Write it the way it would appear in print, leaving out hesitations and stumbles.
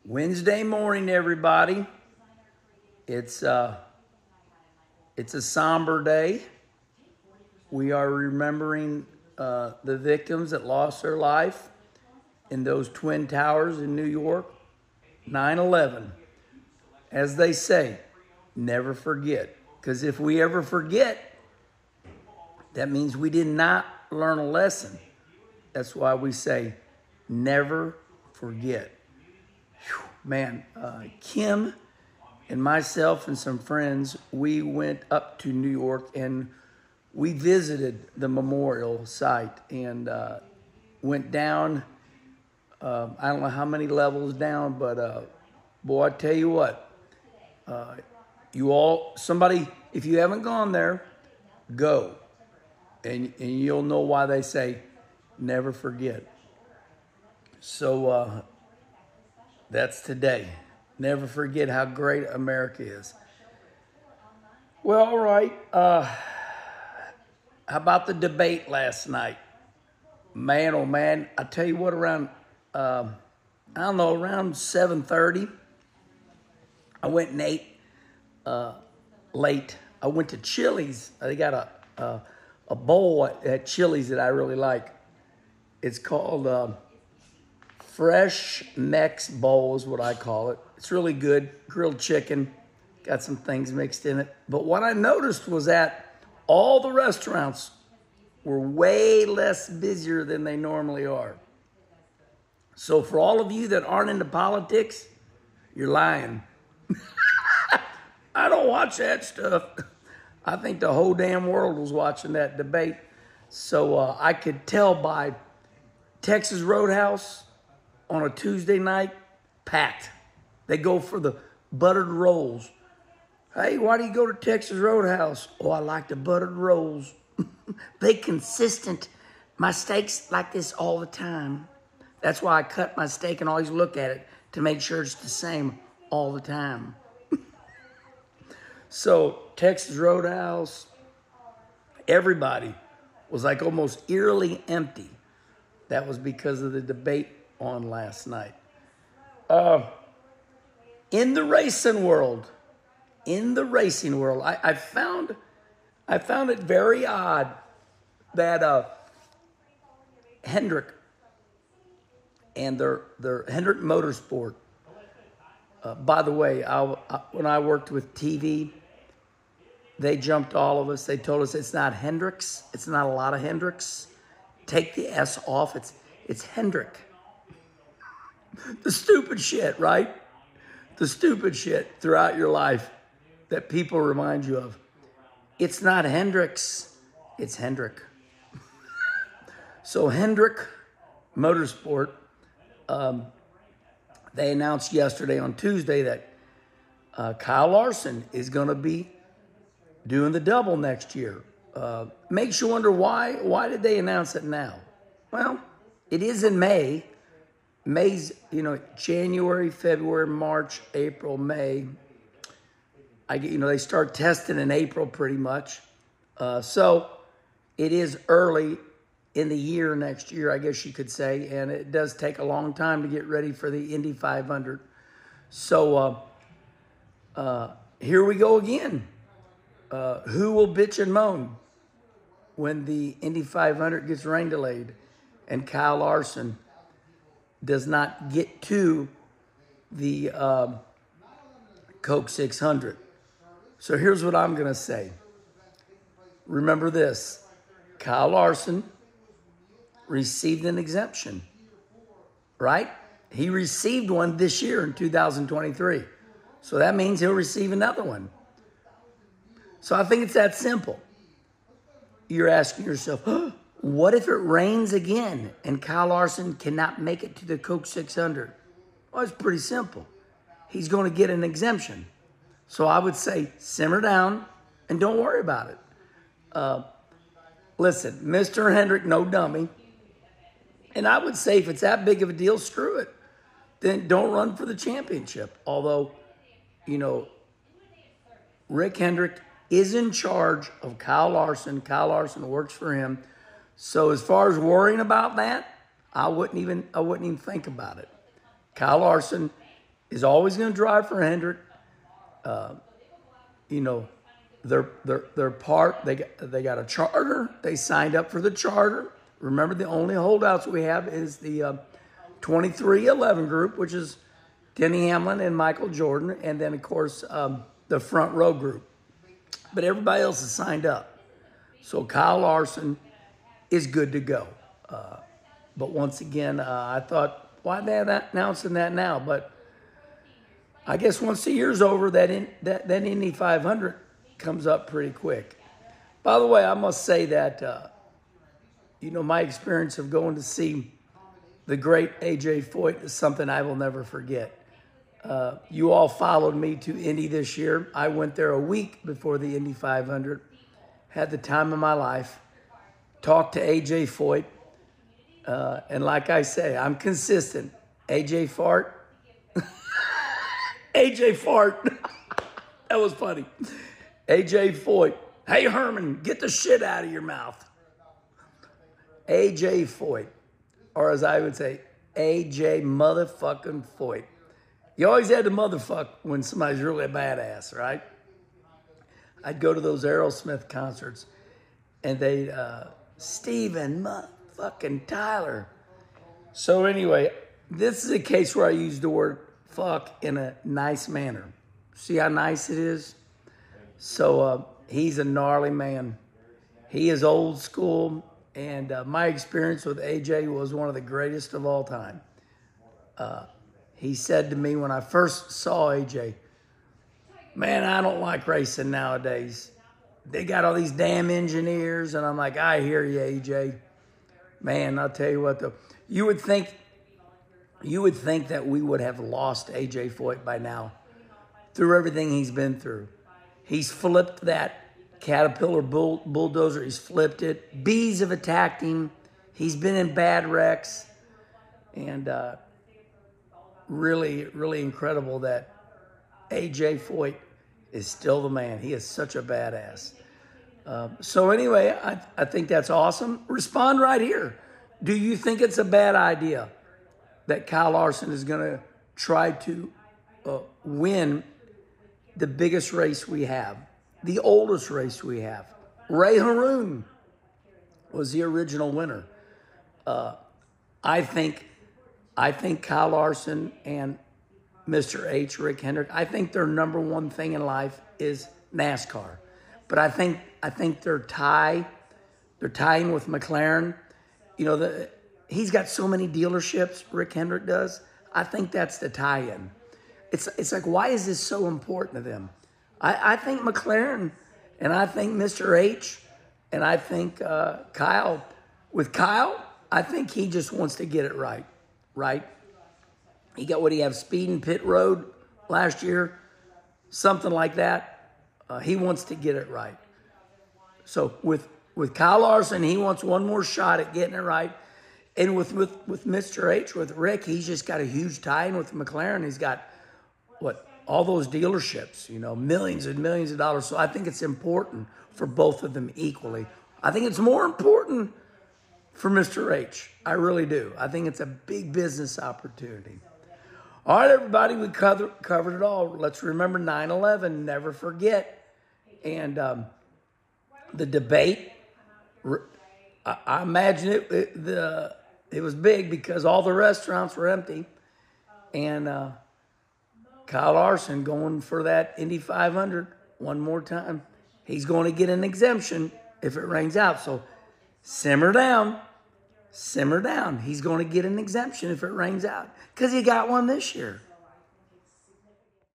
Wednesday morning, everybody. It's a somber day. We are remembering the victims that lost their life in those Twin Towers in New York, 9/11. As they say, never forget. Because if we ever forget, that means we did not learn a lesson. That's why we say, never forget. Whew, man, Kim and myself and some friends, we went up to New York and we visited the memorial site and went down, I don't know how many levels down, but boy, I tell you what, somebody, if you haven't gone there, go. And you'll know why they say, never forget. So that's today. Never forget how great America is. Well, all right. How about the debate last night? Man, oh man, I tell you what, around, around 7:30, I went and ate late. I went to Chili's. They got a bowl at Chili's that I really like. It's called Fresh Mex Bowl is what I call it. It's really good. Grilled chicken. Got some things mixed in it. But what I noticed was that all the restaurants were way less busier than they normally are. So for all of you that aren't into politics, you're lying. I don't watch that stuff. I think the whole damn world was watching that debate. So I could tell by Texas Roadhouse on a Tuesday night, packed. They go for the buttered rolls. Hey, why do you go to Texas Roadhouse? Oh, I like the buttered rolls. They consistent. My steak's like this all the time. That's why I cut my steak and always look at it to make sure it's the same all the time. So Texas Roadhouse, everybody was like almost eerily empty. That was because of the debate on last night. In the racing world, I found it very odd that Hendrick and their Hendrick Motorsport. By the way, when I worked with TV, they jumped all of us. They told us it's not Hendricks. It's not a lot of Hendricks. Take the S off. It's Hendrick. The stupid shit, right? The stupid shit throughout your life that people remind you of. It's not Hendricks. It's Hendrick. So Hendrick Motorsport, they announced yesterday on Tuesday that Kyle Larson is going to be doing the double next year. Makes you wonder why. Why did they announce it now? Well, it is in May. May's, January, February, March, April, May. They start testing in April pretty much. So it is early in the year next year, I guess you could say. And it does take a long time to get ready for the Indy 500. So here we go again. Who will bitch and moan when the Indy 500 gets rain delayed and Kyle Larson does not get to the Coke 600? So here's what I'm going to say. Remember this. Kyle Larson received an exemption, right? He received one this year in 2023. So that means he'll receive another one. So I think it's that simple. You're asking yourself, what if it rains again and Kyle Larson cannot make it to the Coke 600? Well, it's pretty simple. He's going to get an exemption. So I would say simmer down and don't worry about it. Listen, Mr. Hendrick, no dummy. And I would say if it's that big of a deal, screw it. Then don't run for the championship. Although, Rick Hendrick is in charge of Kyle Larson. Kyle Larson works for him. So as far as worrying about that, I wouldn't even think about it. Kyle Larson is always going to drive for Hendrick. You know, they're part. They got a charter. They signed up for the charter. Remember, the only holdouts we have is the 2311 group, which is Denny Hamlin and Michael Jordan, and then of course the front row group. But everybody else is signed up. So Kyle Larson is good to go. But once again, I thought, why are they announcing that now? But I guess once the year's over, that Indy 500 comes up pretty quick. By the way, I must say that, you know, my experience of going to see the great A.J. Foyt is something I will never forget. You all followed me to Indy this year. I went there a week before the Indy 500. Had the time of my life. Talked to A.J. Foyt. And like I say, I'm consistent. A.J. Fart. A.J. Fart. That was funny. A.J. Foyt. Hey, Herman, get the shit out of your mouth. A.J. Foyt. Or as I would say, A.J. motherfucking Foyt. You always had to motherfuck when somebody's really a badass, right? I'd go to those Aerosmith concerts, and they'd, Steven motherfucking Tyler. So anyway, this is a case where I use the word fuck in a nice manner. See how nice it is? So he's a gnarly man. He is old school, and my experience with AJ was one of the greatest of all time. He said to me when I first saw AJ, man, I don't like racing nowadays. They got all these damn engineers, and I'm like, I hear you, AJ. Man, I'll tell you what, though. You would think that we would have lost AJ Foyt by now through everything he's been through. He's flipped that Caterpillar bulldozer. He's flipped it. Bees have attacked him. He's been in bad wrecks. And really, really incredible that AJ Foyt is still the man. He is such a badass. So anyway, I think that's awesome. Respond right here. Do you think it's a bad idea that Kyle Larson is going to try to win the biggest race we have, the oldest race we have? Ray Haroon was the original winner. I think Kyle Larson and Mr. H, Rick Hendrick, I think their number one thing in life is NASCAR. But I think they're tying with McLaren. You know, he's got so many dealerships, Rick Hendrick does. I think that's the tie-in. It's like, why is this so important to them? I think McLaren, and I think Mr. H, and I think Kyle. With Kyle, I think he just wants to get it right? He got, what do you have, speed in pit road last year? Something like that. He wants to get it right. So with Kyle Larson, he wants one more shot at getting it right. And with Mr. H, with Rick, he's just got a huge tie-in with McLaren. He's got, all those dealerships, millions and millions of dollars. So I think it's important for both of them equally. I think it's more important for Mr. H. I really do. I think it's a big business opportunity. All right, everybody, we covered it all. Let's remember 9/11, never forget. And the debate, I imagine it was big because all the restaurants were empty. And Kyle Larson going for that Indy 500 one more time. He's going to get an exemption if it rains out. So simmer down. Simmer down. He's going to get an exemption if it rains out because he got one this year.